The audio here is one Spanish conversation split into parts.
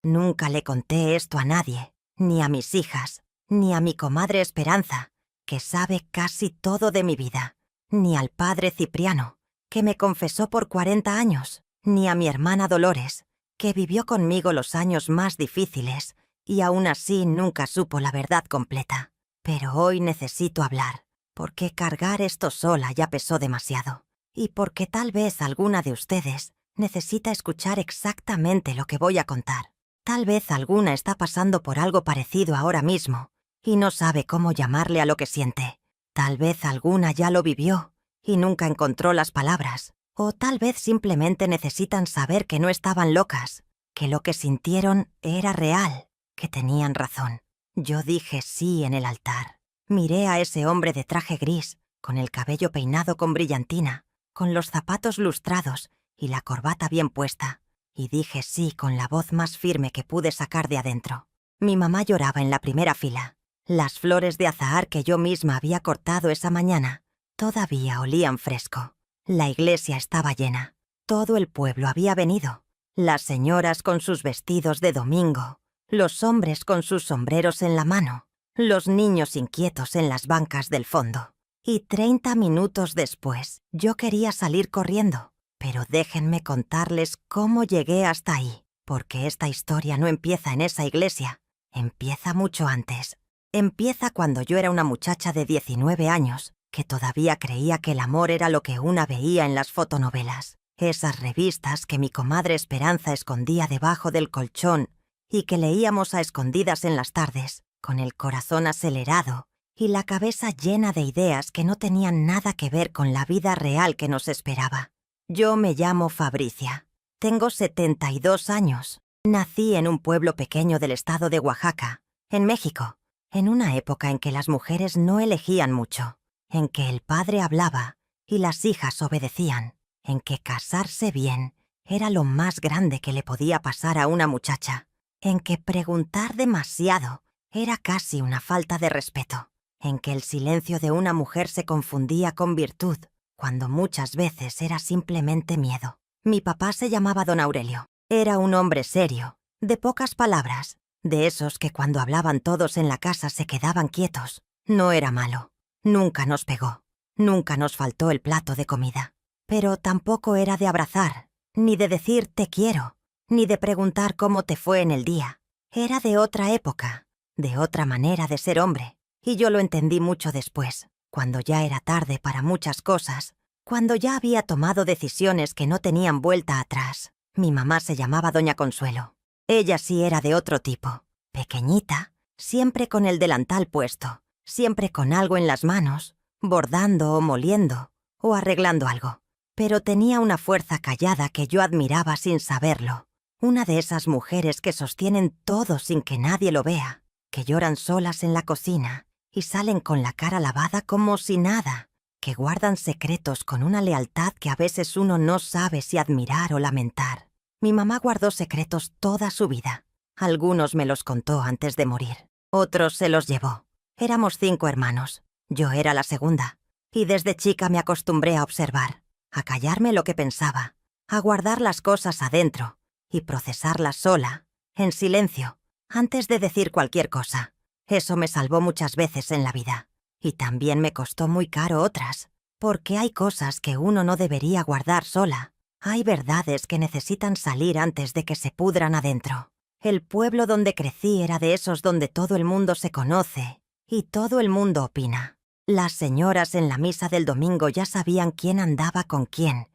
Nunca le conté esto a nadie, ni a mis hijas, ni a mi comadre Esperanza, que sabe casi todo de mi vida, ni al padre Cipriano, que me confesó por 40 años, ni a mi hermana Dolores, que vivió conmigo los años más difíciles y aún así nunca supo la verdad completa. Pero hoy necesito hablar, porque cargar esto sola ya pesó demasiado, y porque tal vez alguna de ustedes necesita escuchar exactamente lo que voy a contar. Tal vez alguna está pasando por algo parecido ahora mismo y no sabe cómo llamarle a lo que siente. Tal vez alguna ya lo vivió y nunca encontró las palabras. O tal vez simplemente necesitan saber que no estaban locas, que lo que sintieron era real, que tenían razón. Yo dije sí en el altar. Miré a ese hombre de traje gris, con el cabello peinado con brillantina, con los zapatos lustrados y la corbata bien puesta, y dije sí con la voz más firme que pude sacar de adentro. Mi mamá lloraba en la primera fila. Las flores de azahar que yo misma había cortado esa mañana todavía olían fresco. La iglesia estaba llena. Todo el pueblo había venido. Las señoras con sus vestidos de domingo, los hombres con sus sombreros en la mano, los niños inquietos en las bancas del fondo. Y 30 minutos después, yo quería salir corriendo. Pero déjenme contarles cómo llegué hasta ahí, porque esta historia no empieza en esa iglesia, empieza mucho antes. Empieza cuando yo era una muchacha de 19 años, que todavía creía que el amor era lo que una veía en las fotonovelas, esas revistas que mi comadre Esperanza escondía debajo del colchón y que leíamos a escondidas en las tardes, con el corazón acelerado y la cabeza llena de ideas que no tenían nada que ver con la vida real que nos esperaba. Yo me llamo Fabricia. Tengo 72 años. Nací en un pueblo pequeño del estado de Oaxaca, en México, en una época en que las mujeres no elegían mucho, en que el padre hablaba y las hijas obedecían, en que casarse bien era lo más grande que le podía pasar a una muchacha, en que preguntar demasiado era casi una falta de respeto, en que el silencio de una mujer se confundía con virtud, cuando muchas veces era simplemente miedo. Mi papá se llamaba don Aurelio. Era un hombre serio, de pocas palabras, de esos que cuando hablaban todos en la casa se quedaban quietos. No era malo. Nunca nos pegó. Nunca nos faltó el plato de comida. Pero tampoco era de abrazar, ni de decir te quiero, ni de preguntar cómo te fue en el día. Era de otra época, de otra manera de ser hombre, y yo lo entendí mucho después, cuando ya era tarde para muchas cosas, cuando ya había tomado decisiones que no tenían vuelta atrás. Mi mamá se llamaba doña Consuelo. Ella sí era de otro tipo, pequeñita, siempre con el delantal puesto, siempre con algo en las manos, bordando o moliendo, o arreglando algo. Pero tenía una fuerza callada que yo admiraba sin saberlo. Una de esas mujeres que sostienen todo sin que nadie lo vea, que lloran solas en la cocina y salen con la cara lavada como si nada, que guardan secretos con una lealtad que a veces uno no sabe si admirar o lamentar. Mi mamá guardó secretos toda su vida. Algunos me los contó antes de morir. Otros se los llevó. Éramos 5 hermanos. Yo era la segunda. Y desde chica me acostumbré a observar, a callarme lo que pensaba, a guardar las cosas adentro y procesarlas sola, en silencio, antes de decir cualquier cosa. Eso me salvó muchas veces en la vida. Y también me costó muy caro otras, porque hay cosas que uno no debería guardar sola. Hay verdades que necesitan salir antes de que se pudran adentro. El pueblo donde crecí era de esos donde todo el mundo se conoce y todo el mundo opina. Las señoras en la misa del domingo ya sabían quién andaba con quién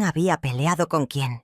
había peleado con quién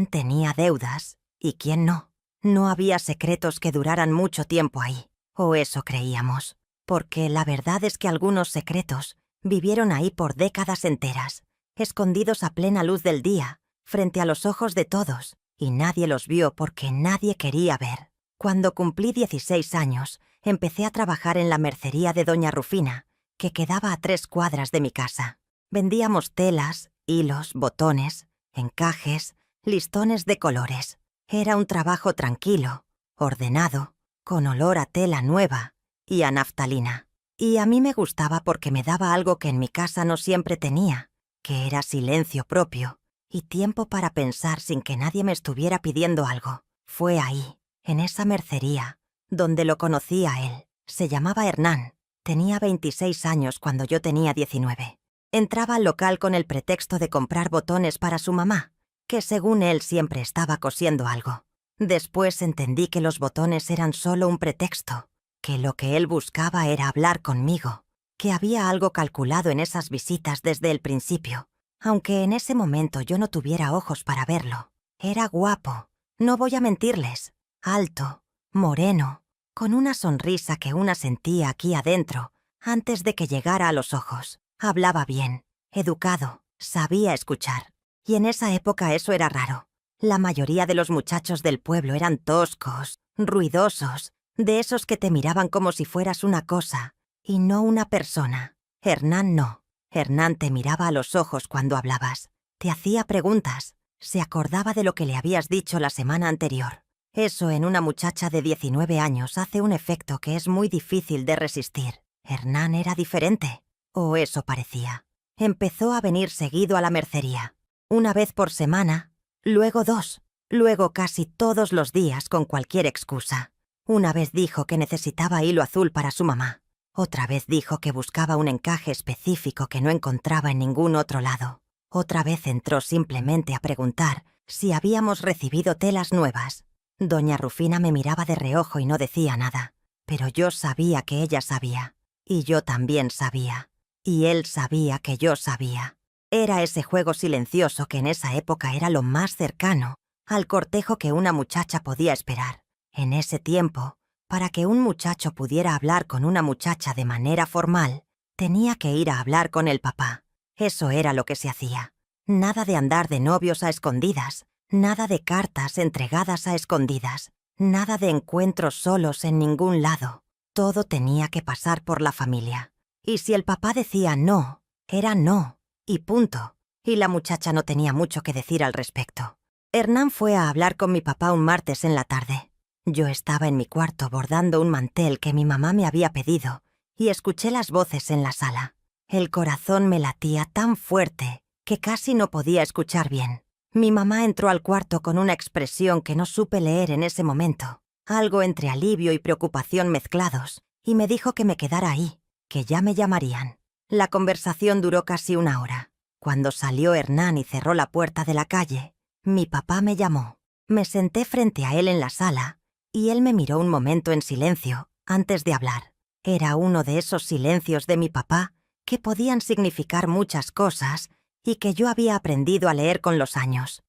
tenía deudas y quién no. No había secretos que duraran mucho tiempo ahí, o eso creíamos, porque la verdad es que algunos secretos vivieron ahí por décadas enteras, escondidos a plena luz del día, frente a los ojos de todos, y nadie los vio porque nadie quería ver. Cuando cumplí 16 años, empecé a trabajar en la mercería de doña Rufina, que quedaba a 3 cuadras de mi casa. Vendíamos telas, hilos, botones, encajes, listones de colores. Era un trabajo tranquilo, ordenado, con olor a tela nueva y a naftalina. Y a mí me gustaba porque me daba algo que en mi casa no siempre tenía, que era silencio propio y tiempo para pensar sin que nadie me estuviera pidiendo algo. Fue ahí, en esa mercería, donde lo conocí a él. Se llamaba Hernán. Tenía 26 años cuando yo tenía 19. Entraba al local con el pretexto de comprar botones para su mamá, que según él siempre estaba cosiendo algo. Después entendí que los botones eran solo un pretexto, que lo que él buscaba era hablar conmigo, que había algo calculado en esas visitas desde el principio, aunque en ese momento yo no tuviera ojos para verlo. Era guapo, no voy a mentirles, alto, moreno, con una sonrisa que una sentía aquí adentro antes de que llegara a los ojos. Hablaba bien, educado, sabía escuchar. Y en esa época eso era raro. La mayoría de los muchachos del pueblo eran toscos, ruidosos, de esos que te miraban como si fueras una cosa y no una persona. Hernán no. Hernán te miraba a los ojos cuando hablabas. Te hacía preguntas. Se acordaba de lo que le habías dicho la semana anterior. Eso en una muchacha de 19 años hace un efecto que es muy difícil de resistir. Hernán era diferente, o eso parecía. Empezó a venir seguido a la mercería. Una vez por semana, luego 2, luego casi todos los días con cualquier excusa. Una vez dijo que necesitaba hilo azul para su mamá. Otra vez dijo que buscaba un encaje específico que no encontraba en ningún otro lado. Otra vez entró simplemente a preguntar si habíamos recibido telas nuevas. Doña Rufina me miraba de reojo y no decía nada, pero yo sabía que ella sabía, y yo también sabía, y él sabía que yo sabía. Era ese juego silencioso que en esa época era lo más cercano al cortejo que una muchacha podía esperar. En ese tiempo, para que un muchacho pudiera hablar con una muchacha de manera formal, tenía que ir a hablar con el papá. Eso era lo que se hacía. Nada de andar de novios a escondidas, nada de cartas entregadas a escondidas, nada de encuentros solos en ningún lado. Todo tenía que pasar por la familia. Y si el papá decía no, era no, y punto. Y la muchacha no tenía mucho que decir al respecto. Hernán fue a hablar con mi papá un martes en la tarde. Yo estaba en mi cuarto bordando un mantel que mi mamá me había pedido y escuché las voces en la sala. El corazón me latía tan fuerte que casi no podía escuchar bien. Mi mamá entró al cuarto con una expresión que no supe leer en ese momento, algo entre alivio y preocupación mezclados, y me dijo que me quedara ahí, que ya me llamarían. La conversación duró casi una hora. Cuando salió Hernán y cerró la puerta de la calle, mi papá me llamó. Me senté frente a él en la sala, y él me miró un momento en silencio, antes de hablar. Era uno de esos silencios de mi papá que podían significar muchas cosas y que yo había aprendido a leer con los años.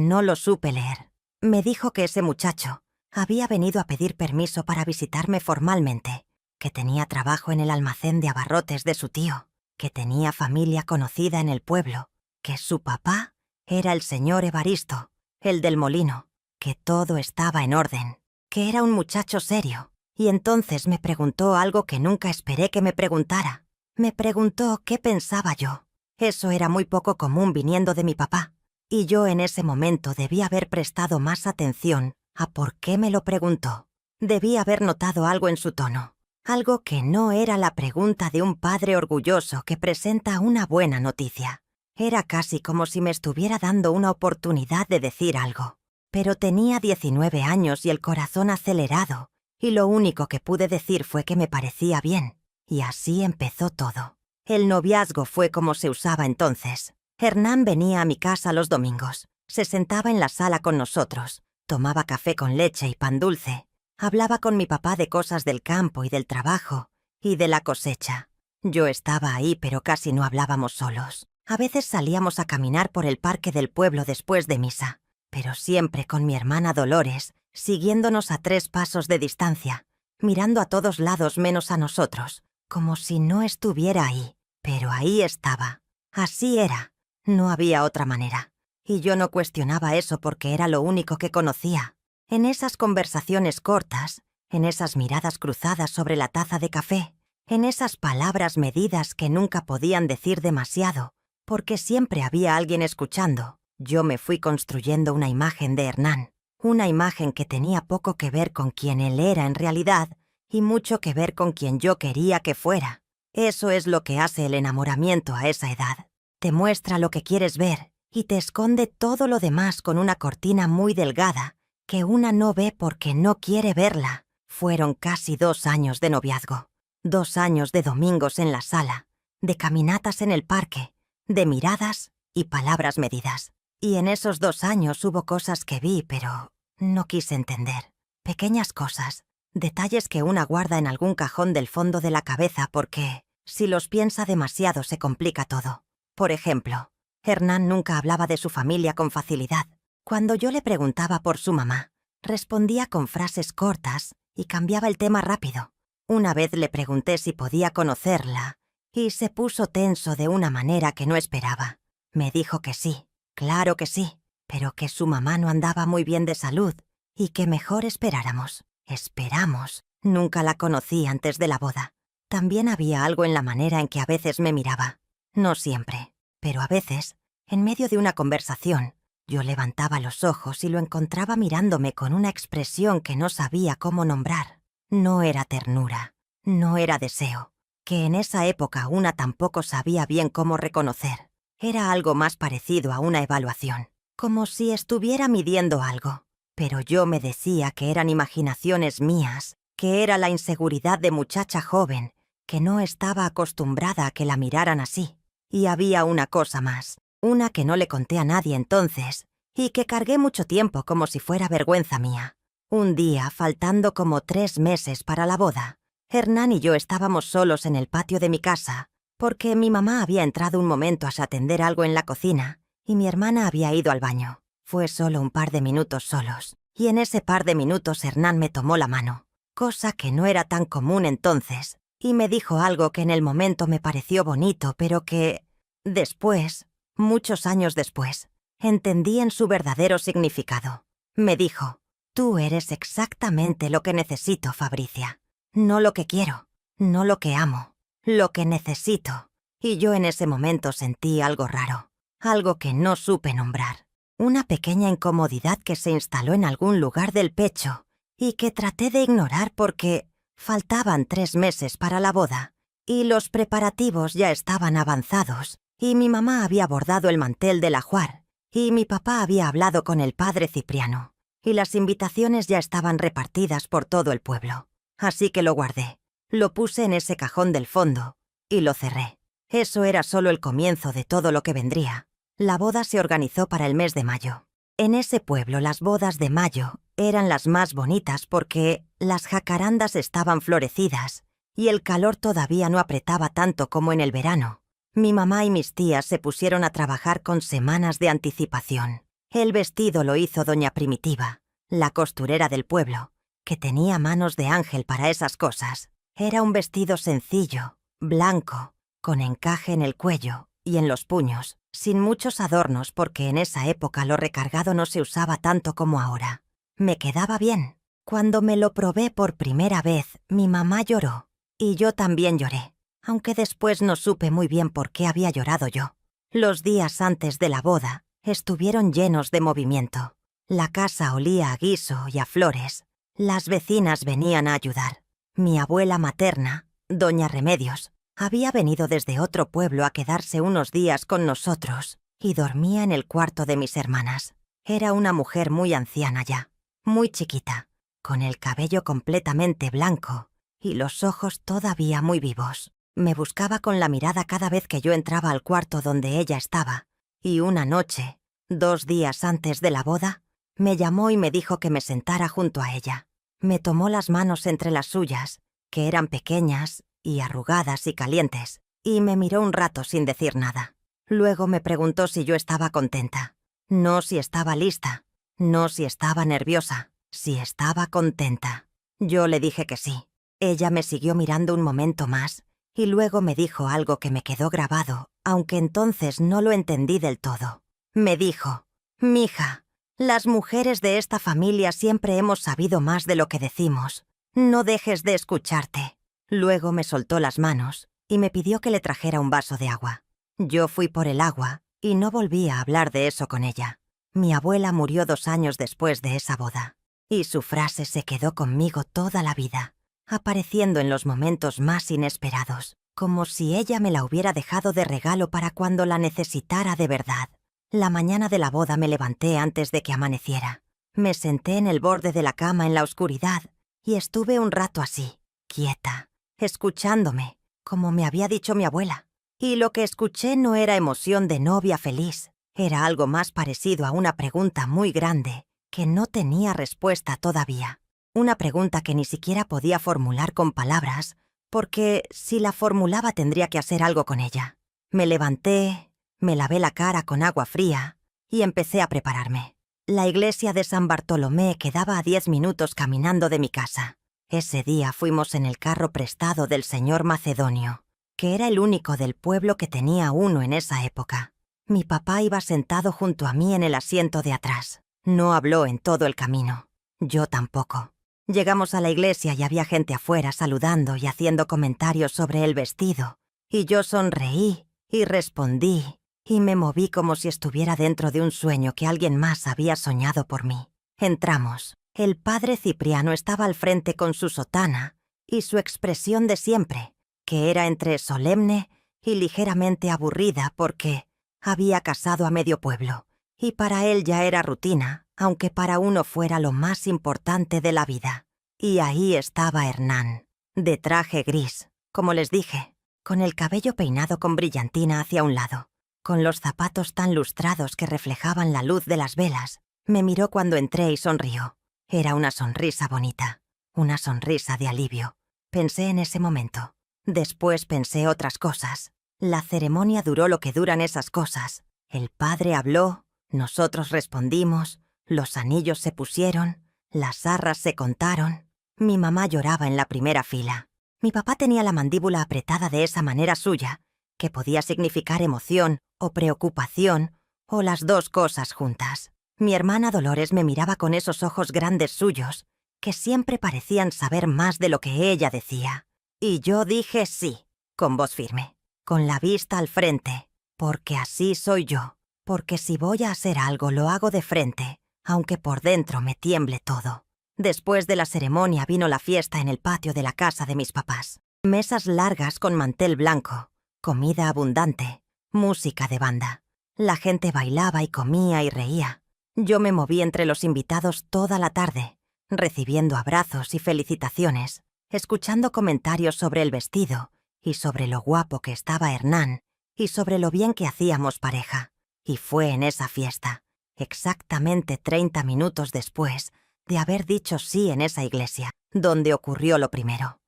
No lo supe leer. Me dijo que ese muchacho había venido a pedir permiso para visitarme formalmente, que tenía trabajo en el almacén de abarrotes de su tío, que tenía familia conocida en el pueblo, que su papá era el señor Evaristo, el del molino, que todo estaba en orden, que era un muchacho serio. Y entonces me preguntó algo que nunca esperé que me preguntara. Me preguntó qué pensaba yo. Eso era muy poco común viniendo de mi papá, y yo en ese momento debí haber prestado más atención a por qué me lo preguntó. Debí haber notado algo en su tono, algo que no era la pregunta de un padre orgulloso que presenta una buena noticia. Era casi como si me estuviera dando una oportunidad de decir algo. Pero tenía 19 años y el corazón acelerado, y lo único que pude decir fue que me parecía bien, y así empezó todo. El noviazgo fue como se usaba entonces. Hernán venía a mi casa los domingos, se sentaba en la sala con nosotros, tomaba café con leche y pan dulce, hablaba con mi papá de cosas del campo y del trabajo, y de la cosecha. Yo estaba ahí, pero casi no hablábamos solos. A veces salíamos a caminar por el parque del pueblo después de misa, pero siempre con mi hermana Dolores, siguiéndonos a 3 pasos de distancia, mirando a todos lados menos a nosotros, como si no estuviera ahí. Pero ahí estaba. Así era. No había otra manera. Y yo no cuestionaba eso porque era lo único que conocía. En esas conversaciones cortas, en esas miradas cruzadas sobre la taza de café, en esas palabras medidas que nunca podían decir demasiado, porque siempre había alguien escuchando, yo me fui construyendo una imagen de Hernán. Una imagen que tenía poco que ver con quien él era en realidad y mucho que ver con quien yo quería que fuera. Eso es lo que hace el enamoramiento a esa edad. Te muestra lo que quieres ver y te esconde todo lo demás con una cortina muy delgada que una no ve porque no quiere verla. Fueron casi 2 años de noviazgo, 2 años de domingos en la sala, de caminatas en el parque, de miradas y palabras medidas. Y en esos 2 años hubo cosas que vi, pero no quise entender. Pequeñas cosas, detalles que una guarda en algún cajón del fondo de la cabeza porque, si los piensa demasiado, se complica todo. Por ejemplo, Hernán nunca hablaba de su familia con facilidad. Cuando yo le preguntaba por su mamá, respondía con frases cortas y cambiaba el tema rápido. Una vez le pregunté si podía conocerla y se puso tenso de una manera que no esperaba. Me dijo que sí, claro que sí, pero que su mamá no andaba muy bien de salud y que mejor esperáramos. Esperamos. Nunca la conocí antes de la boda. También había algo en la manera en que a veces me miraba. No siempre, pero a veces, en medio de una conversación, yo levantaba los ojos y lo encontraba mirándome con una expresión que no sabía cómo nombrar. No era ternura, no era deseo, que en esa época una tampoco sabía bien cómo reconocer. Era algo más parecido a una evaluación, como si estuviera midiendo algo. Pero yo me decía que eran imaginaciones mías, que era la inseguridad de muchacha joven, que no estaba acostumbrada a que la miraran así. Y había una cosa más, una que no le conté a nadie entonces, y que cargué mucho tiempo como si fuera vergüenza mía. Un día, faltando como 3 meses para la boda, Hernán y yo estábamos solos en el patio de mi casa, porque mi mamá había entrado un momento a atender algo en la cocina, y mi hermana había ido al baño. Fue solo un par de minutos solos, y en ese par de minutos Hernán me tomó la mano, cosa que no era tan común entonces, y me dijo algo que en el momento me pareció bonito, pero que, después, muchos años después, entendí en su verdadero significado. Me dijo: «Tú eres exactamente lo que necesito, Fabricia. No lo que quiero, no lo que amo, lo que necesito». Y yo en ese momento sentí algo raro, algo que no supe nombrar. Una pequeña incomodidad que se instaló en algún lugar del pecho y que traté de ignorar porque faltaban 3 meses para la boda y los preparativos ya estaban avanzados y mi mamá había bordado el mantel del ajuar y mi papá había hablado con el padre Cipriano y las invitaciones ya estaban repartidas por todo el pueblo. Así que lo guardé, lo puse en ese cajón del fondo y lo cerré. Eso era solo el comienzo de todo lo que vendría. La boda se organizó para el mes de mayo. En ese pueblo las bodas de mayo eran las más bonitas porque las jacarandas estaban florecidas y el calor todavía no apretaba tanto como en el verano. Mi mamá y mis tías se pusieron a trabajar con semanas de anticipación. El vestido lo hizo doña Primitiva, la costurera del pueblo, que tenía manos de ángel para esas cosas. Era un vestido sencillo, blanco, con encaje en el cuello y en los puños, sin muchos adornos porque en esa época lo recargado no se usaba tanto como ahora. Me quedaba bien. Cuando me lo probé por primera vez, mi mamá lloró, y yo también lloré, aunque después no supe muy bien por qué había llorado yo. Los días antes de la boda estuvieron llenos de movimiento. La casa olía a guiso y a flores. Las vecinas venían a ayudar. Mi abuela materna, doña Remedios, había venido desde otro pueblo a quedarse unos días con nosotros y dormía en el cuarto de mis hermanas. Era una mujer muy anciana ya, muy chiquita, con el cabello completamente blanco y los ojos todavía muy vivos. Me buscaba con la mirada cada vez que yo entraba al cuarto donde ella estaba, y una noche, 2 días antes de la boda, me llamó y me dijo que me sentara junto a ella. Me tomó las manos entre las suyas, que eran pequeñas y arrugadas y calientes, y me miró un rato sin decir nada. Luego me preguntó si yo estaba contenta. No si estaba lista, no si estaba nerviosa, si estaba contenta. Yo le dije que sí. Ella me siguió mirando un momento más, y luego me dijo algo que me quedó grabado, aunque entonces no lo entendí del todo. Me dijo: «Mija, las mujeres de esta familia siempre hemos sabido más de lo que decimos. No dejes de escucharte». Luego me soltó las manos y me pidió que le trajera un vaso de agua. Yo fui por el agua y no volví a hablar de eso con ella. Mi abuela murió 2 años después de esa boda, y su frase se quedó conmigo toda la vida, apareciendo en los momentos más inesperados, como si ella me la hubiera dejado de regalo para cuando la necesitara de verdad. La mañana de la boda me levanté antes de que amaneciera. Me senté en el borde de la cama en la oscuridad y estuve un rato así, quieta, escuchándome, como me había dicho mi abuela. Y lo que escuché no era emoción de novia feliz, era algo más parecido a una pregunta muy grande que no tenía respuesta todavía. Una pregunta que ni siquiera podía formular con palabras, porque si la formulaba tendría que hacer algo con ella. Me levanté, me lavé la cara con agua fría y empecé a prepararme. La iglesia de San Bartolomé quedaba a 10 minutos caminando de mi casa. Ese día fuimos en el carro prestado del señor Macedonio, que era el único del pueblo que tenía uno en esa época. Mi papá iba sentado junto a mí en el asiento de atrás. No habló en todo el camino. Yo tampoco. Llegamos a la iglesia y había gente afuera saludando y haciendo comentarios sobre el vestido. Y yo sonreí y respondí y me moví como si estuviera dentro de un sueño que alguien más había soñado por mí. Entramos. El padre Cipriano estaba al frente con su sotana y su expresión de siempre, que era entre solemne y ligeramente aburrida porque había casado a medio pueblo, y para él ya era rutina, aunque para uno fuera lo más importante de la vida. Y ahí estaba Hernán, de traje gris, como les dije, con el cabello peinado con brillantina hacia un lado, con los zapatos tan lustrados que reflejaban la luz de las velas. Me miró cuando entré y sonrió. Era una sonrisa bonita, una sonrisa de alivio. Pensé en ese momento. Después pensé otras cosas. La ceremonia duró lo que duran esas cosas. El padre habló, nosotros respondimos, los anillos se pusieron, las arras se contaron. Mi mamá lloraba en la primera fila. Mi papá tenía la mandíbula apretada de esa manera suya, que podía significar emoción o preocupación, o las dos cosas juntas. Mi hermana Dolores me miraba con esos ojos grandes suyos, que siempre parecían saber más de lo que ella decía. Y yo dije sí, con voz firme, con la vista al frente, porque así soy yo, porque si voy a hacer algo lo hago de frente, aunque por dentro me tiemble todo. Después de la ceremonia vino la fiesta en el patio de la casa de mis papás. Mesas largas con mantel blanco, comida abundante, música de banda. La gente bailaba y comía y reía. Yo me moví entre los invitados toda la tarde, recibiendo abrazos y felicitaciones, escuchando comentarios sobre el vestido y sobre lo guapo que estaba Hernán y sobre lo bien que hacíamos pareja. Y fue en esa fiesta, exactamente 30 minutos después de haber dicho sí en esa iglesia, donde ocurrió lo primero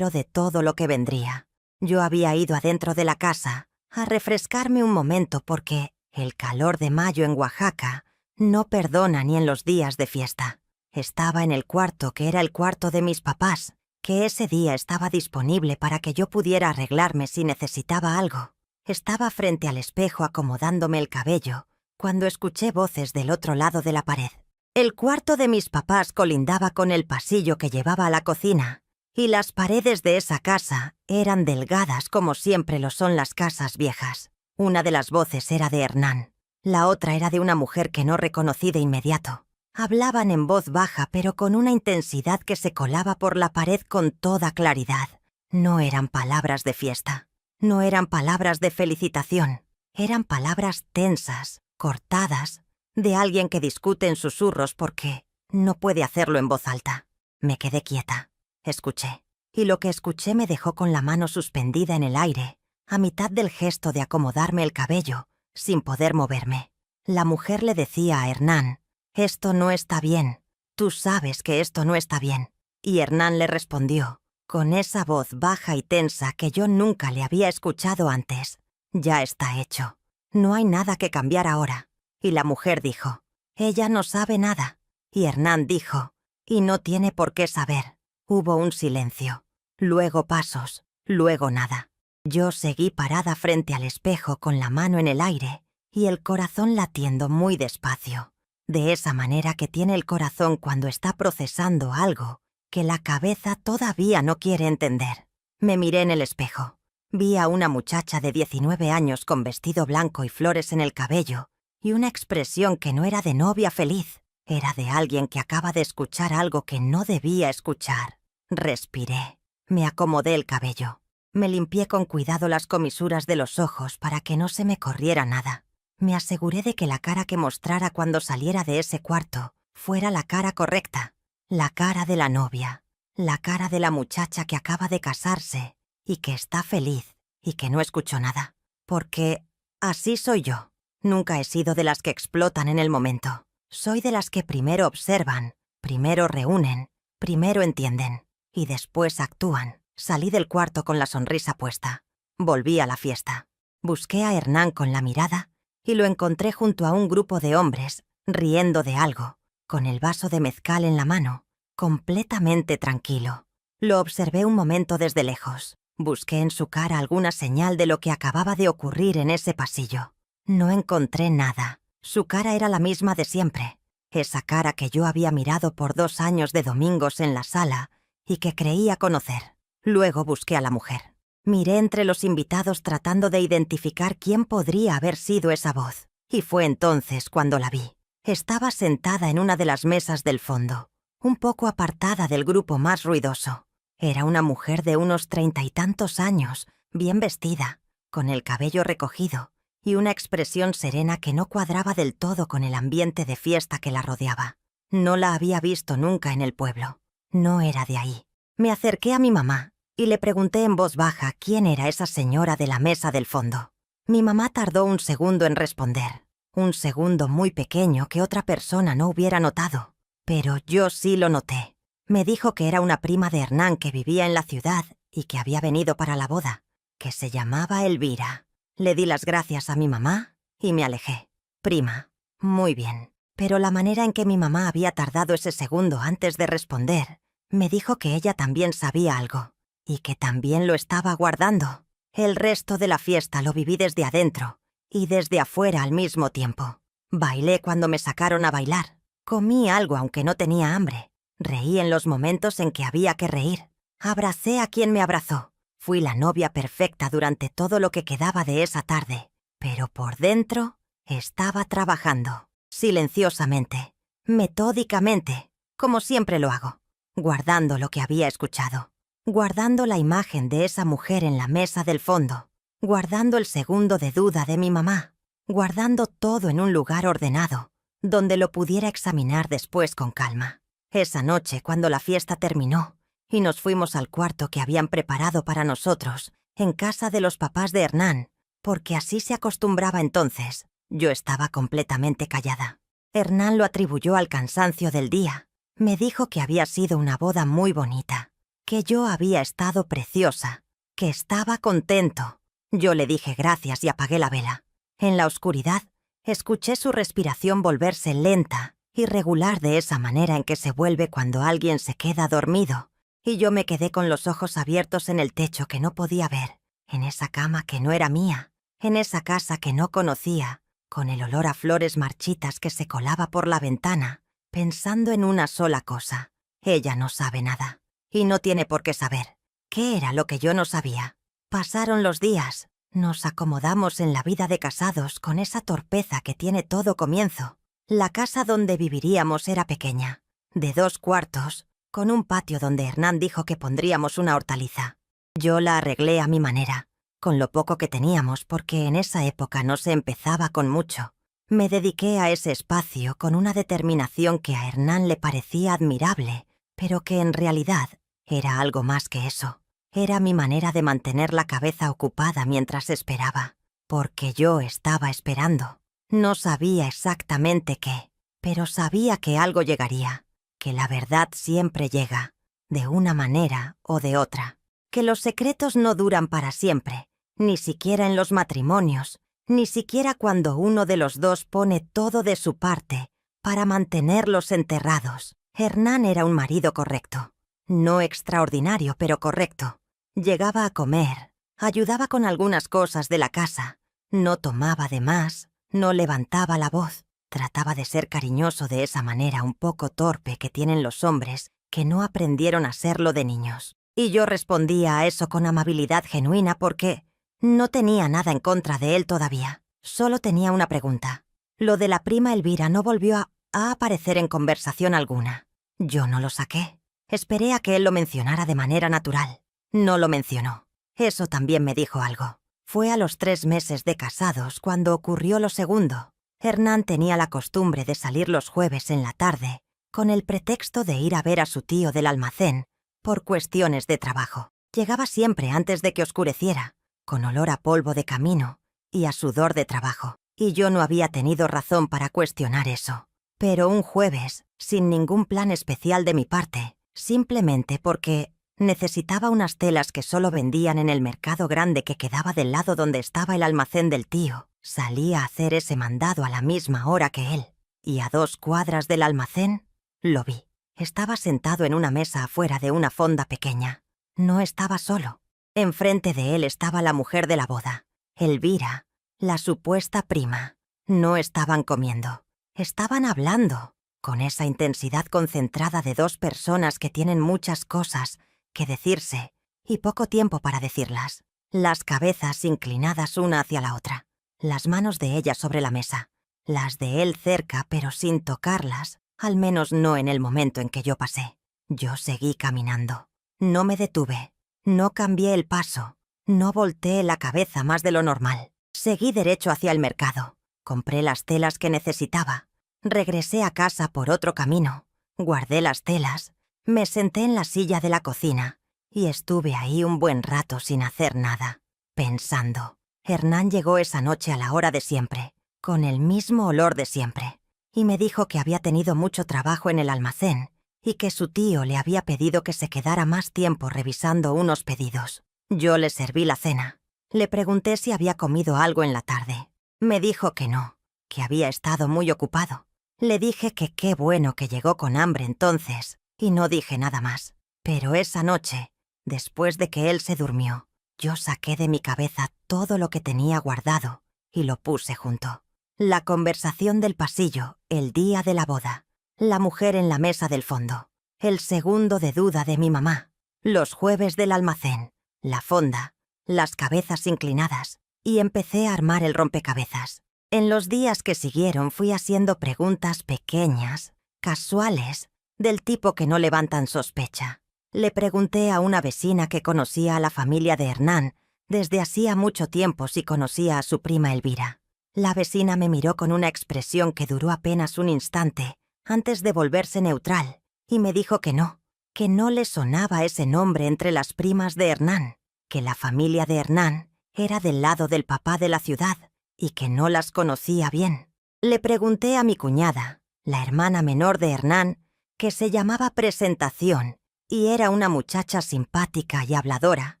de todo lo que vendría. Yo había ido adentro de la casa a refrescarme un momento porque el calor de mayo en Oaxaca no perdona ni en los días de fiesta. Estaba en el cuarto que era el cuarto de mis papás, que ese día estaba disponible para que yo pudiera arreglarme si necesitaba algo. Estaba frente al espejo acomodándome el cabello cuando escuché voces del otro lado de la pared. El cuarto de mis papás colindaba con el pasillo que llevaba a la cocina, y las paredes de esa casa eran delgadas como siempre lo son las casas viejas. Una de las voces era de Hernán. La otra era de una mujer que no reconocí de inmediato. Hablaban en voz baja, pero con una intensidad que se colaba por la pared con toda claridad. No eran palabras de fiesta. No eran palabras de felicitación. Eran palabras tensas, cortadas, de alguien que discute en susurros porque no puede hacerlo en voz alta. Me quedé quieta. Escuché. Y lo que escuché me dejó con la mano suspendida en el aire, a mitad del gesto de acomodarme el cabello, sin poder moverme. La mujer le decía a Hernán: «Esto no está bien. Tú sabes que esto no está bien». Y Hernán le respondió, con esa voz baja y tensa que yo nunca le había escuchado antes: «Ya está hecho. No hay nada que cambiar ahora». Y la mujer dijo: «Ella no sabe nada». Y Hernán dijo: «Y no tiene por qué saber». Hubo un silencio. Luego pasos. Luego nada. Yo seguí parada frente al espejo con la mano en el aire y el corazón latiendo muy despacio, de esa manera que tiene el corazón cuando está procesando algo que la cabeza todavía no quiere entender. Me miré en el espejo. Vi a una muchacha de 19 años con vestido blanco y flores en el cabello y una expresión que no era de novia feliz, era de alguien que acaba de escuchar algo que no debía escuchar. Respiré. Me acomodé el cabello. Me limpié con cuidado las comisuras de los ojos para que no se me corriera nada. Me aseguré de que la cara que mostrara cuando saliera de ese cuarto fuera la cara correcta, la cara de la novia, la cara de la muchacha que acaba de casarse y que está feliz y que no escuchó nada. Porque así soy yo. Nunca he sido de las que explotan en el momento. Soy de las que primero observan, primero reúnen, primero entienden y después actúan. Salí del cuarto con la sonrisa puesta. Volví a la fiesta. Busqué a Hernán con la mirada y lo encontré junto a un grupo de hombres, riendo de algo, con el vaso de mezcal en la mano, completamente tranquilo. Lo observé un momento desde lejos. Busqué en su cara alguna señal de lo que acababa de ocurrir en ese pasillo. No encontré nada. Su cara era la misma de siempre. Esa cara que yo había mirado por 2 años de domingos en la sala y que creía conocer. Luego busqué a la mujer. Miré entre los invitados tratando de identificar quién podría haber sido esa voz. Y fue entonces cuando la vi. Estaba sentada en una de las mesas del fondo, un poco apartada del grupo más ruidoso. Era una mujer de unos 30 y tantos años, bien vestida, con el cabello recogido y una expresión serena que no cuadraba del todo con el ambiente de fiesta que la rodeaba. No la había visto nunca en el pueblo. No era de ahí. Me acerqué a mi mamá y le pregunté en voz baja quién era esa señora de la mesa del fondo. Mi mamá tardó un segundo en responder, un segundo muy pequeño que otra persona no hubiera notado, pero yo sí lo noté. Me dijo que era una prima de Hernán que vivía en la ciudad y que había venido para la boda, que se llamaba Elvira. Le di las gracias a mi mamá y me alejé. Prima, muy bien. Pero la manera en que mi mamá había tardado ese segundo antes de responder me dijo que ella también sabía algo y que también lo estaba guardando. El resto de la fiesta lo viví desde adentro y desde afuera al mismo tiempo. Bailé cuando me sacaron a bailar. Comí algo aunque no tenía hambre. Reí en los momentos en que había que reír. Abracé a quien me abrazó. Fui la novia perfecta durante todo lo que quedaba de esa tarde. Pero por dentro estaba trabajando, silenciosamente, metódicamente, como siempre lo hago, guardando lo que había escuchado, guardando la imagen de esa mujer en la mesa del fondo, guardando el segundo de duda de mi mamá, guardando todo en un lugar ordenado, donde lo pudiera examinar después con calma. Esa noche, cuando la fiesta terminó y nos fuimos al cuarto que habían preparado para nosotros, en casa de los papás de Hernán, porque así se acostumbraba entonces, yo estaba completamente callada. Hernán lo atribuyó al cansancio del día. Me dijo que había sido una boda muy bonita, que yo había estado preciosa, que estaba contento. Yo le dije gracias y apagué la vela. En la oscuridad, escuché su respiración volverse lenta, irregular de esa manera en que se vuelve cuando alguien se queda dormido, y yo me quedé con los ojos abiertos en el techo que no podía ver, en esa cama que no era mía, en esa casa que no conocía, con el olor a flores marchitas que se colaba por la ventana, pensando en una sola cosa. Ella no sabe nada, y no tiene por qué saber. ¿Qué era lo que yo no sabía? Pasaron los días, nos acomodamos en la vida de casados con esa torpeza que tiene todo comienzo. La casa donde viviríamos era pequeña, de 2 cuartos, con un patio donde Hernán dijo que pondríamos una hortaliza. Yo la arreglé a mi manera, con lo poco que teníamos, porque en esa época no se empezaba con mucho. Me dediqué a ese espacio con una determinación que a Hernán le parecía admirable, pero que en realidad era algo más que eso. Era mi manera de mantener la cabeza ocupada mientras esperaba, porque yo estaba esperando. No sabía exactamente qué, pero sabía que algo llegaría, que la verdad siempre llega, de una manera o de otra, que los secretos no duran para siempre, ni siquiera en los matrimonios, ni siquiera cuando uno de los dos pone todo de su parte para mantenerlos enterrados. Hernán era un marido correcto, no extraordinario, pero correcto. Llegaba a comer, ayudaba con algunas cosas de la casa, no tomaba de más, no levantaba la voz, trataba de ser cariñoso de esa manera un poco torpe que tienen los hombres que no aprendieron a serlo de niños. Y yo respondía a eso con amabilidad genuina porque no tenía nada en contra de él todavía. Solo tenía una pregunta. Lo de la prima Elvira no volvió a aparecer en conversación alguna. Yo no lo saqué. Esperé a que él lo mencionara de manera natural. No lo mencionó. Eso también me dijo algo. Fue a los 3 meses de casados cuando ocurrió lo segundo. Hernán tenía la costumbre de salir los jueves en la tarde con el pretexto de ir a ver a su tío del almacén, por cuestiones de trabajo. Llegaba siempre antes de que oscureciera, con olor a polvo de camino y a sudor de trabajo, y yo no había tenido razón para cuestionar eso. Pero un jueves, sin ningún plan especial de mi parte, simplemente porque necesitaba unas telas que solo vendían en el mercado grande que quedaba del lado donde estaba el almacén del tío, salí a hacer ese mandado a la misma hora que él, y a 2 cuadras del almacén lo vi. Estaba sentado en una mesa afuera de una fonda pequeña. No estaba solo. Enfrente de él estaba la mujer de la boda, Elvira, la supuesta prima. No estaban comiendo. Estaban hablando, con esa intensidad concentrada de 2 personas que tienen muchas cosas que decirse y poco tiempo para decirlas. Las cabezas inclinadas una hacia la otra, las manos de ella sobre la mesa, las de él cerca pero sin tocarlas, al menos no en el momento en que yo pasé. Yo seguí caminando. No me detuve, no cambié el paso, no volteé la cabeza más de lo normal. Seguí derecho hacia el mercado. Compré las telas que necesitaba. Regresé a casa por otro camino. Guardé las telas. Me senté en la silla de la cocina y estuve ahí un buen rato sin hacer nada, pensando. Hernán llegó esa noche a la hora de siempre, con el mismo olor de siempre, y me dijo que había tenido mucho trabajo en el almacén y que su tío le había pedido que se quedara más tiempo revisando unos pedidos. Yo le serví la cena. Le pregunté si había comido algo en la tarde. Me dijo que no, que había estado muy ocupado. Le dije que qué bueno que llegó con hambre entonces, y no dije nada más. Pero esa noche, después de que él se durmió, yo saqué de mi cabeza todo lo que tenía guardado y lo puse junto. La conversación del pasillo, el día de la boda, la mujer en la mesa del fondo, el segundo de duda de mi mamá, los jueves del almacén, la fonda, las cabezas inclinadas, y empecé a armar el rompecabezas. En los días que siguieron fui haciendo preguntas pequeñas, casuales, del tipo que no levantan sospecha. Le pregunté a una vecina que conocía a la familia de Hernán desde hacía mucho tiempo si conocía a su prima Elvira. La vecina me miró con una expresión que duró apenas un instante antes de volverse neutral y me dijo que no le sonaba ese nombre entre las primas de Hernán, que la familia de Hernán era del lado del papá de la ciudad y que no las conocía bien. Le pregunté a mi cuñada, la hermana menor de Hernán, que se llamaba Presentación y era una muchacha simpática y habladora,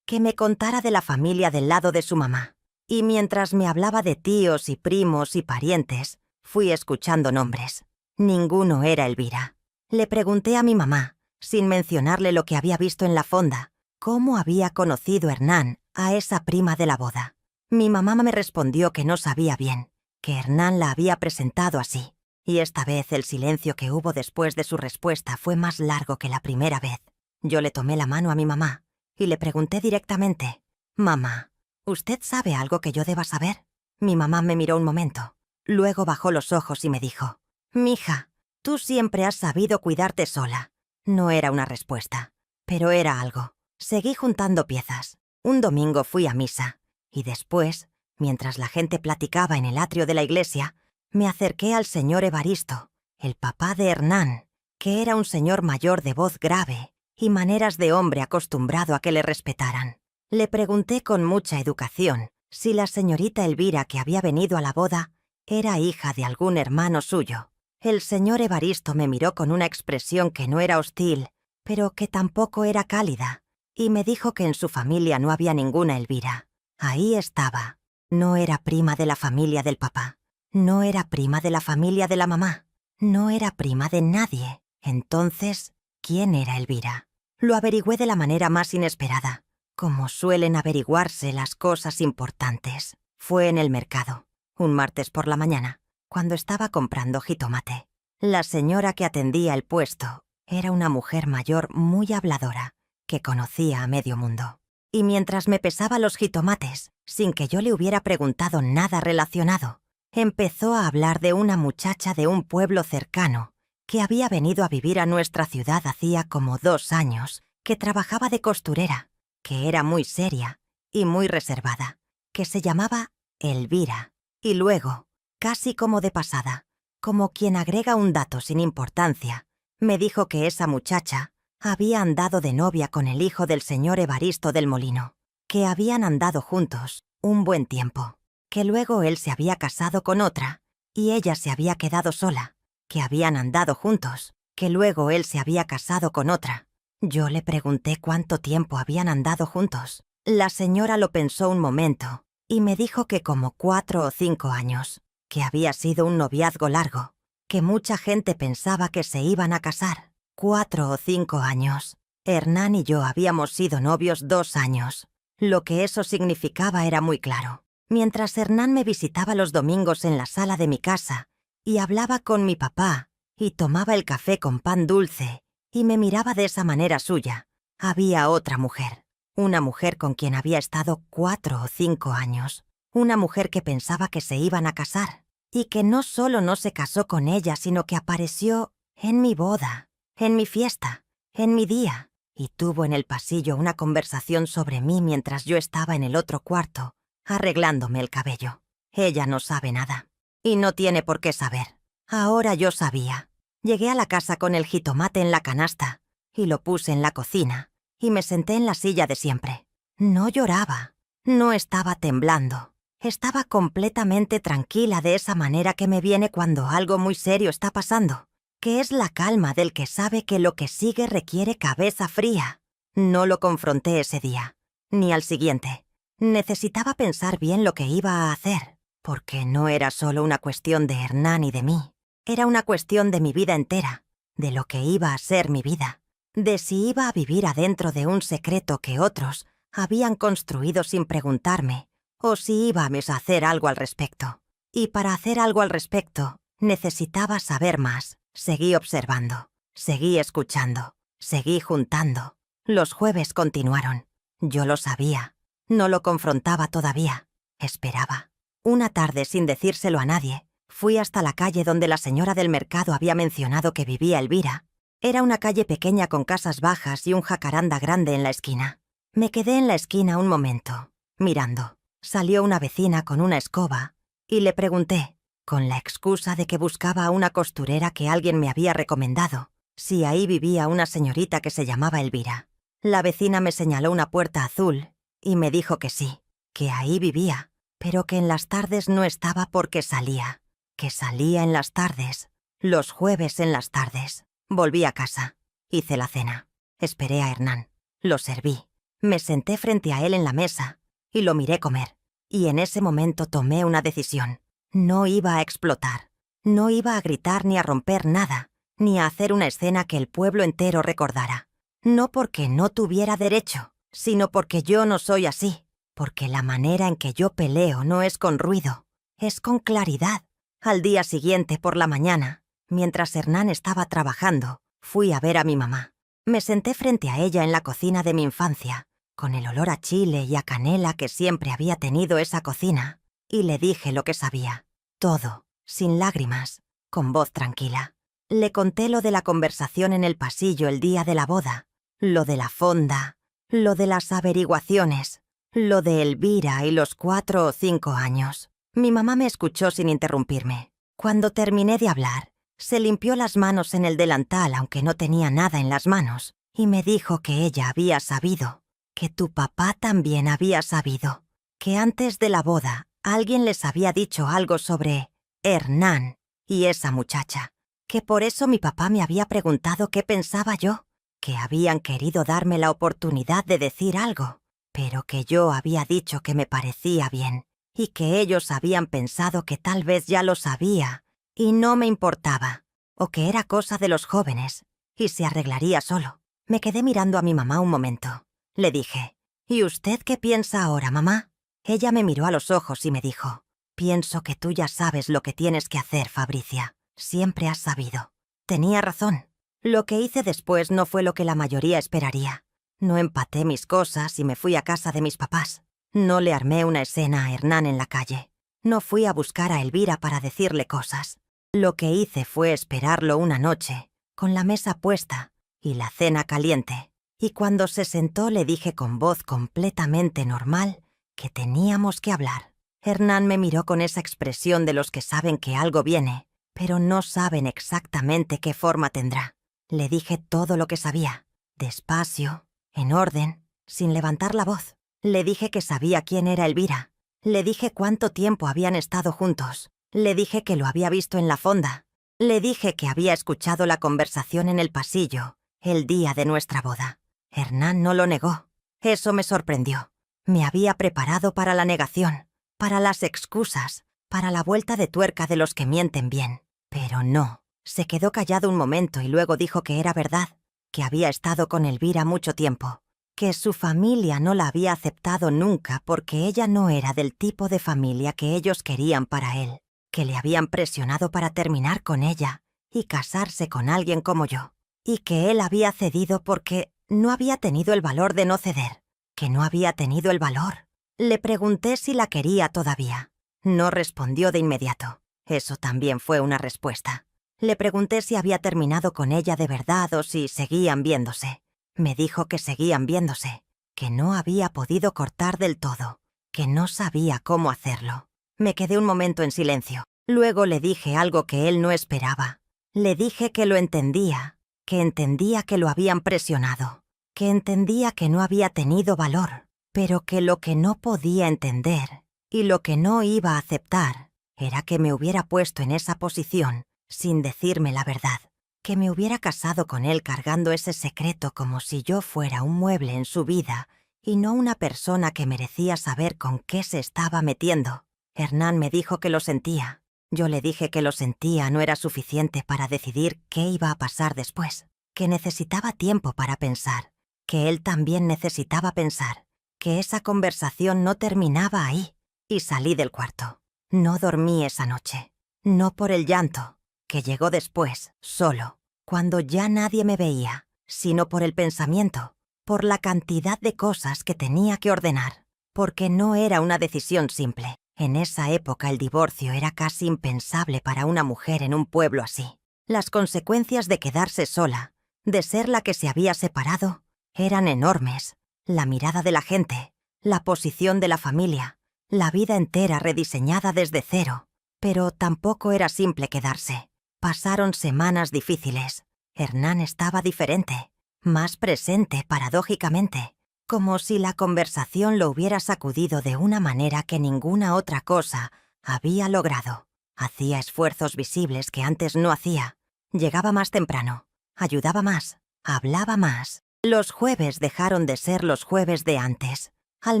que me contara de la familia del lado de su mamá. Y mientras me hablaba de tíos y primos y parientes, fui escuchando nombres. Ninguno era Elvira. Le pregunté a mi mamá, sin mencionarle lo que había visto en la fonda, cómo había conocido Hernán a esa prima de la boda. Mi mamá me respondió que no sabía bien, que Hernán la había presentado así. Y esta vez el silencio que hubo después de su respuesta fue más largo que la primera vez. Yo le tomé la mano a mi mamá y le pregunté directamente, «Mamá, ¿usted sabe algo que yo deba saber?» Mi mamá me miró un momento. Luego bajó los ojos y me dijo, «Mija, tú siempre has sabido cuidarte sola». No era una respuesta, pero era algo. Seguí juntando piezas. Un domingo fui a misa y después, mientras la gente platicaba en el atrio de la iglesia, me acerqué al señor Evaristo, el papá de Hernán, que era un señor mayor de voz grave y maneras de hombre acostumbrado a que le respetaran. Le pregunté con mucha educación si la señorita Elvira que había venido a la boda era hija de algún hermano suyo. El señor Evaristo me miró con una expresión que no era hostil, pero que tampoco era cálida, y me dijo que en su familia no había ninguna Elvira. Ahí estaba. No era prima de la familia del papá. No era prima de la familia de la mamá. No era prima de nadie. Entonces, ¿quién era Elvira? Lo averigüé de la manera más inesperada, como suelen averiguarse las cosas importantes. Fue en el mercado, un martes por la mañana, cuando estaba comprando jitomate. La señora que atendía el puesto era una mujer mayor muy habladora, que conocía a medio mundo. Y mientras me pesaba los jitomates, sin que yo le hubiera preguntado nada relacionado, empezó a hablar de una muchacha de un pueblo cercano que había venido a vivir a nuestra ciudad hacía como 2 años, que trabajaba de costurera, que era muy seria y muy reservada, que se llamaba Elvira. Y luego, casi como de pasada, como quien agrega un dato sin importancia, Me dijo que esa muchacha había andado de novia con el hijo del señor Evaristo del Molino, que habían andado juntos un buen tiempo, que luego él se había casado con otra y ella se había quedado sola, que habían andado juntos, que luego él se había casado con otra. Yo le pregunté cuánto tiempo habían andado juntos. La señora lo pensó un momento y me dijo que como 4 o 5 años, que había sido un noviazgo largo, que mucha gente pensaba que se iban a casar. 4 o 5 años. Hernán y yo habíamos sido novios 2 años. Lo que eso significaba era muy claro. Mientras Hernán me visitaba los domingos en la sala de mi casa y hablaba con mi papá y tomaba el café con pan dulce y me miraba de esa manera suya, había otra mujer. Una mujer con quien había estado 4 o 5 años. Una mujer que pensaba que se iban a casar y que no solo no se casó con ella, sino que apareció en mi boda, en mi fiesta, en mi día, y tuvo en el pasillo una conversación sobre mí mientras yo estaba en el otro cuarto, arreglándome el cabello. Ella no sabe nada. Y no tiene por qué saber. Ahora yo sabía. Llegué a la casa con el jitomate en la canasta, y lo puse en la cocina, y me senté en la silla de siempre. No lloraba. No estaba temblando. Estaba completamente tranquila de esa manera que me viene cuando algo muy serio está pasando, que es la calma del que sabe que lo que sigue requiere cabeza fría. No lo confronté ese día, ni al siguiente. Necesitaba pensar bien lo que iba a hacer, porque no era solo una cuestión de Hernán y de mí. Era una cuestión de mi vida entera, de lo que iba a ser mi vida, de si iba a vivir adentro de un secreto que otros habían construido sin preguntarme, o si íbamos a hacer algo al respecto. Y para hacer algo al respecto, necesitaba saber más. Seguí observando, seguí escuchando, seguí juntando. Los jueves continuaron. Yo lo sabía. No lo confrontaba todavía. Esperaba. Una tarde, sin decírselo a nadie, fui hasta la calle donde la señora del mercado había mencionado que vivía Elvira. Era una calle pequeña con casas bajas y un jacaranda grande en la esquina. Me quedé en la esquina un momento, mirando. Salió una vecina con una escoba y le pregunté, con la excusa de que buscaba a una costurera que alguien me había recomendado, si ahí vivía una señorita que se llamaba Elvira. La vecina me señaló una puerta azul y me dijo que sí, que ahí vivía, pero que en las tardes no estaba porque salía, que salía en las tardes, los jueves en las tardes. Volví a casa, hice la cena, esperé a Hernán, lo serví, me senté frente a él en la mesa y lo miré comer, y en ese momento tomé una decisión. No iba a explotar, no iba a gritar ni a romper nada, ni a hacer una escena que el pueblo entero recordara. No porque no tuviera derecho, sino porque yo no soy así, porque la manera en que yo peleo no es con ruido, es con claridad. Al día siguiente, por la mañana, mientras Hernán estaba trabajando, fui a ver a mi mamá. Me senté frente a ella en la cocina de mi infancia, con el olor a chile y a canela que siempre había tenido esa cocina, y le dije lo que sabía. Todo, sin lágrimas, con voz tranquila. Le conté lo de la conversación en el pasillo el día de la boda, lo de la fonda, lo de las averiguaciones, lo de Elvira y los 4 o 5 años. Mi mamá me escuchó sin interrumpirme. Cuando terminé de hablar, se limpió las manos en el delantal aunque no tenía nada en las manos, y me dijo que ella había sabido, que tu papá también había sabido, que antes de la boda alguien les había dicho algo sobre Hernán y esa muchacha, que por eso mi papá me había preguntado qué pensaba yo, que habían querido darme la oportunidad de decir algo, pero que yo había dicho que me parecía bien, y que ellos habían pensado que tal vez ya lo sabía, y no me importaba, o que era cosa de los jóvenes, y se arreglaría solo. Me quedé mirando a mi mamá un momento. Le dije, ¿y usted qué piensa ahora, mamá? Ella me miró a los ojos y me dijo, pienso que tú ya sabes lo que tienes que hacer, Fabricia. Siempre has sabido. Tenía razón. Lo que hice después no fue lo que la mayoría esperaría. No empaté mis cosas y me fui a casa de mis papás. No le armé una escena a Hernán en la calle. No fui a buscar a Elvira para decirle cosas. Lo que hice fue esperarlo una noche, con la mesa puesta y la cena caliente. Y cuando se sentó le dije con voz completamente normal que teníamos que hablar. Hernán me miró con esa expresión de los que saben que algo viene, pero no saben exactamente qué forma tendrá. Le dije todo lo que sabía, despacio, en orden, sin levantar la voz. Le dije que sabía quién era Elvira. Le dije cuánto tiempo habían estado juntos. Le dije que lo había visto en la fonda. Le dije que había escuchado la conversación en el pasillo, el día de nuestra boda. Hernán no lo negó. Eso me sorprendió. Me había preparado para la negación, para las excusas, para la vuelta de tuerca de los que mienten bien. Pero no. Se quedó callado un momento y luego dijo que era verdad, que había estado con Elvira mucho tiempo, que su familia no la había aceptado nunca porque ella no era del tipo de familia que ellos querían para él, que le habían presionado para terminar con ella y casarse con alguien como yo, y que él había cedido porque no había tenido el valor de no ceder, que no había tenido el valor. Le pregunté si la quería todavía. No respondió de inmediato. Eso también fue una respuesta. Le pregunté si había terminado con ella de verdad o si seguían viéndose. Me dijo que seguían viéndose, que no había podido cortar del todo, que no sabía cómo hacerlo. Me quedé un momento en silencio. Luego le dije algo que él no esperaba. Le dije que lo entendía, que entendía que lo habían presionado, que entendía que no había tenido valor, pero que lo que no podía entender y lo que no iba a aceptar era que me hubiera puesto en esa posición sin decirme la verdad, que me hubiera casado con él cargando ese secreto como si yo fuera un mueble en su vida y no una persona que merecía saber con qué se estaba metiendo. Hernán me dijo que lo sentía. Yo le dije que lo sentía no era suficiente para decidir qué iba a pasar después, que necesitaba tiempo para pensar, que él también necesitaba pensar, que esa conversación no terminaba ahí, y salí del cuarto. No dormí esa noche, no por el llanto, que llegó después, solo, cuando ya nadie me veía, sino por el pensamiento, por la cantidad de cosas que tenía que ordenar, porque no era una decisión simple. En esa época el divorcio era casi impensable para una mujer en un pueblo así. Las consecuencias de quedarse sola, de ser la que se había separado, eran enormes. La mirada de la gente, la posición de la familia, la vida entera rediseñada desde cero. Pero tampoco era simple quedarse. Pasaron semanas difíciles. Hernán estaba diferente, más presente paradójicamente, como si la conversación lo hubiera sacudido de una manera que ninguna otra cosa había logrado. Hacía esfuerzos visibles que antes no hacía. Llegaba más temprano, ayudaba más, hablaba más. Los jueves dejaron de ser los jueves de antes, al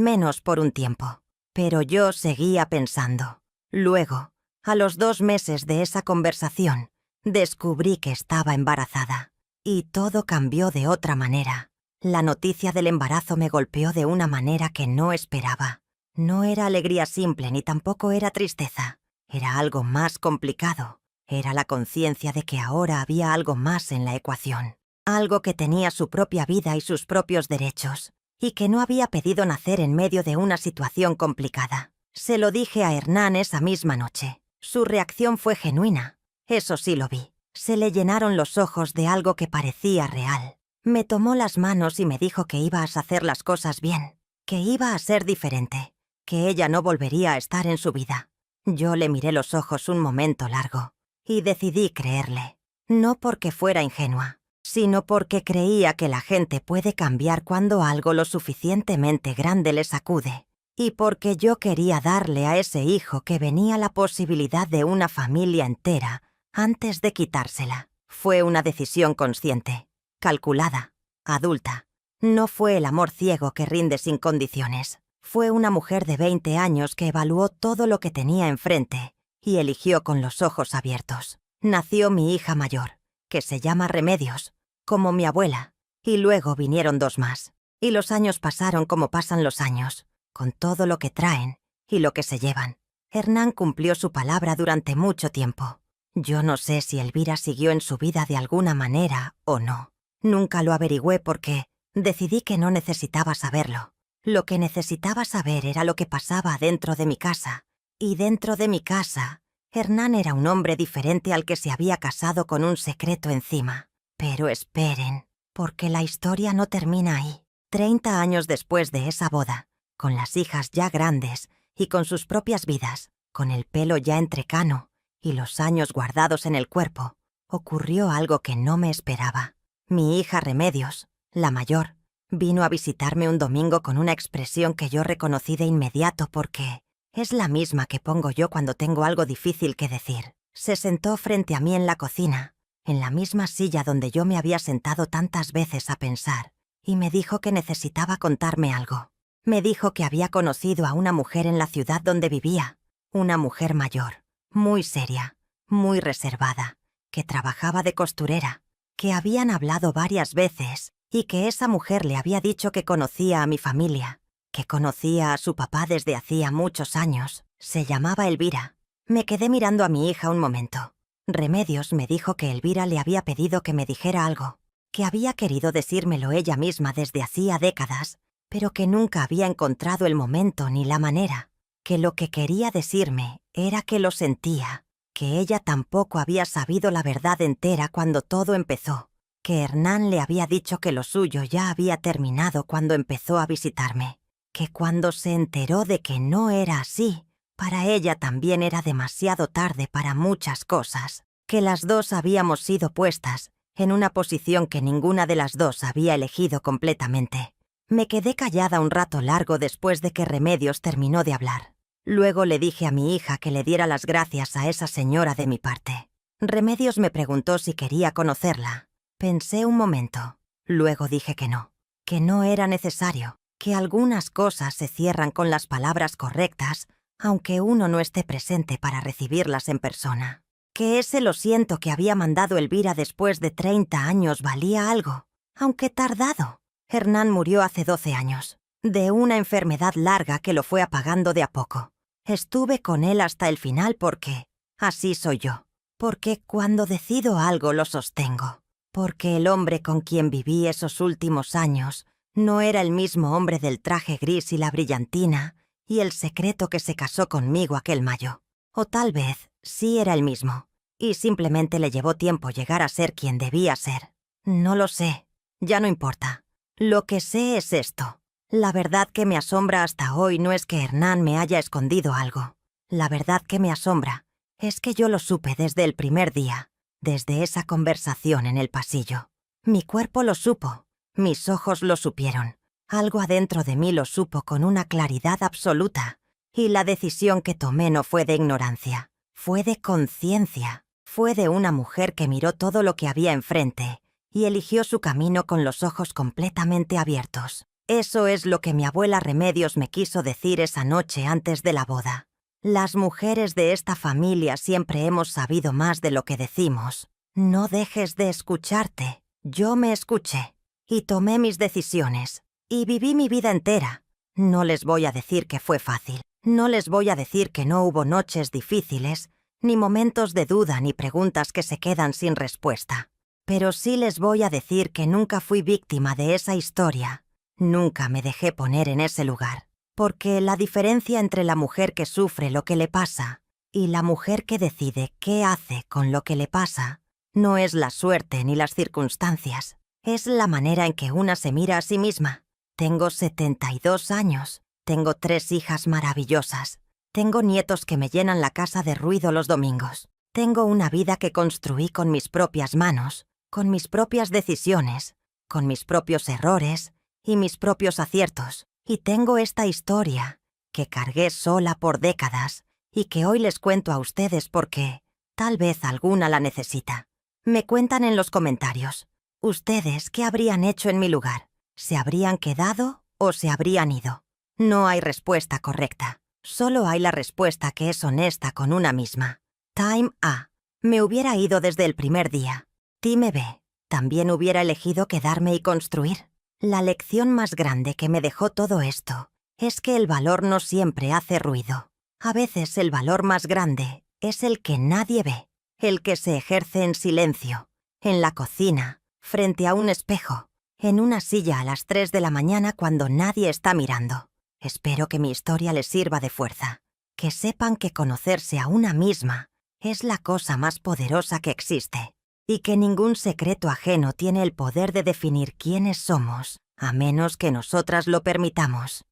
menos por un tiempo. Pero yo seguía pensando. Luego, a los 2 meses de esa conversación, descubrí que estaba embarazada. Y todo cambió de otra manera. La noticia del embarazo me golpeó de una manera que no esperaba. No era alegría simple ni tampoco era tristeza. Era algo más complicado. Era la conciencia de que ahora había algo más en la ecuación. Algo que tenía su propia vida y sus propios derechos, y que no había pedido nacer en medio de una situación complicada. Se lo dije a Hernán esa misma noche. Su reacción fue genuina. Eso sí lo vi. Se le llenaron los ojos de algo que parecía real. Me tomó las manos y me dijo que iba a hacer las cosas bien, que iba a ser diferente, que ella no volvería a estar en su vida. Yo le miré los ojos un momento largo y decidí creerle. No porque fuera ingenua, sino porque creía que la gente puede cambiar cuando algo lo suficientemente grande le sacude, y porque yo quería darle a ese hijo que venía la posibilidad de una familia entera antes de quitársela. Fue una decisión consciente, calculada, adulta. No fue el amor ciego que rinde sin condiciones. Fue una mujer de 20 años que evaluó todo lo que tenía enfrente y eligió con los ojos abiertos. Nació mi hija mayor, que se llama Remedios, como mi abuela, y luego vinieron 2 más. Y los años pasaron como pasan los años, con todo lo que traen y lo que se llevan. Hernán cumplió su palabra durante mucho tiempo. Yo no sé si Elvira siguió en su vida de alguna manera o no. Nunca lo averigüé porque decidí que no necesitaba saberlo. Lo que necesitaba saber era lo que pasaba dentro de mi casa. Y dentro de mi casa, Hernán era un hombre diferente al que se había casado con un secreto encima. Pero esperen, porque la historia no termina ahí. 30 años después de esa boda, con las hijas ya grandes y con sus propias vidas, con el pelo ya entrecano y los años guardados en el cuerpo, ocurrió algo que no me esperaba. Mi hija Remedios, la mayor, vino a visitarme un domingo con una expresión que yo reconocí de inmediato porque es la misma que pongo yo cuando tengo algo difícil que decir. Se sentó frente a mí en la cocina, en la misma silla donde yo me había sentado tantas veces a pensar, y me dijo que necesitaba contarme algo. Me dijo que había conocido a una mujer en la ciudad donde vivía, una mujer mayor, muy seria, muy reservada, que trabajaba de costurera, que habían hablado varias veces y que esa mujer le había dicho que conocía a mi familia, que conocía a su papá desde hacía muchos años. Se llamaba Elvira. Me quedé mirando a mi hija un momento. Remedios me dijo que Elvira le había pedido que me dijera algo, que había querido decírmelo ella misma desde hacía décadas, pero que nunca había encontrado el momento ni la manera, que lo que quería decirme era que lo sentía, que ella tampoco había sabido la verdad entera cuando todo empezó, que Hernán le había dicho que lo suyo ya había terminado cuando empezó a visitarme, que cuando se enteró de que no era así, para ella también era demasiado tarde para muchas cosas, que las dos habíamos sido puestas en una posición que ninguna de las dos había elegido completamente. Me quedé callada un rato largo después de que Remedios terminó de hablar. Luego le dije a mi hija que le diera las gracias a esa señora de mi parte. Remedios me preguntó si quería conocerla. Pensé un momento. Luego dije que no era necesario, que algunas cosas se cierran con las palabras correctas, aunque uno no esté presente para recibirlas en persona. Que ese lo siento que había mandado Elvira después de 30 años valía algo, aunque tardado. Hernán murió hace 12 años, de una enfermedad larga que lo fue apagando de a poco. Estuve con él hasta el final porque así soy yo, porque cuando decido algo lo sostengo, porque el hombre con quien viví esos últimos años no era el mismo hombre del traje gris y la brillantina y el secreto que se casó conmigo aquel mayo. O tal vez sí era el mismo, y simplemente le llevó tiempo llegar a ser quien debía ser. No lo sé, ya no importa. Lo que sé es esto. La verdad que me asombra hasta hoy no es que Hernán me haya escondido algo. La verdad que me asombra es que yo lo supe desde el primer día, desde esa conversación en el pasillo. Mi cuerpo lo supo, mis ojos lo supieron, algo adentro de mí lo supo con una claridad absoluta, y la decisión que tomé no fue de ignorancia, fue de conciencia, fue de una mujer que miró todo lo que había enfrente y eligió su camino con los ojos completamente abiertos. Eso es lo que mi abuela Remedios me quiso decir esa noche antes de la boda. Las mujeres de esta familia siempre hemos sabido más de lo que decimos. No dejes de escucharte. Yo me escuché y tomé mis decisiones y viví mi vida entera. No les voy a decir que fue fácil. No les voy a decir que no hubo noches difíciles, ni momentos de duda ni preguntas que se quedan sin respuesta. Pero sí les voy a decir que nunca fui víctima de esa historia. Nunca me dejé poner en ese lugar. Porque la diferencia entre la mujer que sufre lo que le pasa y la mujer que decide qué hace con lo que le pasa no es la suerte ni las circunstancias. Es la manera en que una se mira a sí misma. Tengo 72 años. Tengo 3 hijas maravillosas. Tengo nietos que me llenan la casa de ruido los domingos. Tengo una vida que construí con mis propias manos, con mis propias decisiones, con mis propios errores y mis propios aciertos. Y tengo esta historia, que cargué sola por décadas y que hoy les cuento a ustedes porque tal vez alguna la necesita. Me cuentan en los comentarios. ¿Ustedes qué habrían hecho en mi lugar? ¿Se habrían quedado o se habrían ido? No hay respuesta correcta. Solo hay la respuesta que es honesta con una misma. Time A. Me hubiera ido desde el primer día. Time B. También hubiera elegido quedarme y construir. La lección más grande que me dejó todo esto es que el valor no siempre hace ruido. A veces el valor más grande es el que nadie ve, el que se ejerce en silencio, en la cocina, frente a un espejo, en una silla a las 3 de la mañana cuando nadie está mirando. Espero que mi historia les sirva de fuerza, que sepan que conocerse a una misma es la cosa más poderosa que existe, y que ningún secreto ajeno tiene el poder de definir quiénes somos, a menos que nosotras lo permitamos.